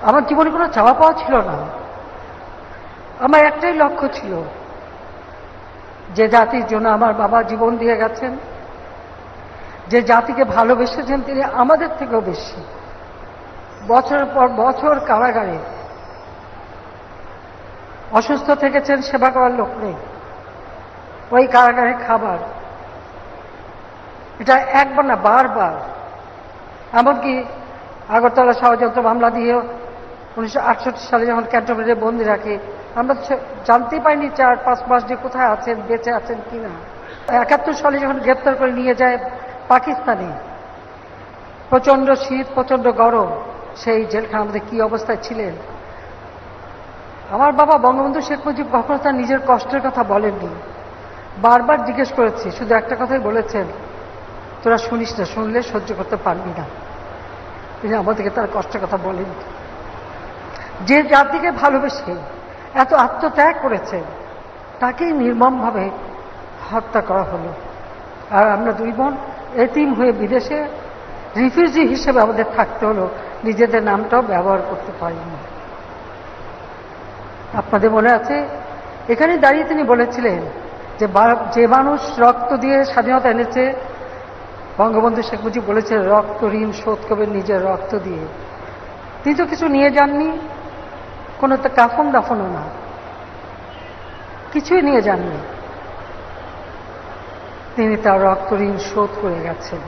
আমার জীবনে কোনো চাওয়া পাওয়া ছিল না। আমার একটাই লক্ষ্য ছিল, যে জাতির জন্য আমার বাবা জীবন দিয়ে গেছেন, যে জাতিকে ভালোবেসেছেন তিনি আমাদের থেকেও বেশি। বছরের পর বছর কারাগারে অসুস্থ থেকেছেন, সেবা করার লোক নেই, ওই কারাগারে খাবার, এটা একবার না বারবার। এমনকি আগরতলা ষড়যন্ত্র মামলা দিয়ে 1968 সালে যখন ক্যান্টনমেন্টে বন্দি রাখে, আমরা জানতেই পাইনি 4-5 মাস যে কোথায় আছেন, বেঁচে আছেন কিনা। 71 সালে যখন গ্রেপ্তার করে নিয়ে যায় পাকিস্তানে, প্রচন্ড শীত, প্রচন্ড গরম, সেই জেলখানার মধ্যে কি অবস্থায় ছিলেন। আমার বাবা বঙ্গবন্ধু শেখ মুজিব কখনো তার নিজের কষ্টের কথা বলেননি। বারবার জিজ্ঞেস করেছি, শুধু একটা কথাই বলেছেন, তোরা শুনিস না, শুনলে সহ্য করতে পারবি না। তিনি আমাদেরকে তার কষ্টের কথা বলেন। যে জাতিকে ভালোবেসে এত আত্মত্যাগ করেছেন, তাকেই নির্মমভাবে হত্যা করা হলো। আর আমরা 2 বোন এতিম হয়ে বিদেশে রিফিউজি হিসেবে আমাদের থাকতে হলো, নিজেদের নামটাও ব্যবহার করতে পারিনি। আপনাদের মনে আছে, এখানে দাঁড়িয়ে তিনি বলেছিলেন যে মানুষ রক্ত দিয়ে স্বাধীনতা এনেছে, বঙ্গবন্ধু শেখ মুজিব বলেছে রক্ত ঋণ শোধ করবেন নিজের রক্ত দিয়ে। তিনি তো কিছু নিয়ে যাননি, কোনো তো কাফন দাফনও না, কিছুই নিয়ে যাননি। তিনি তার রক্ত ঋণ শোধ করে গেছেন।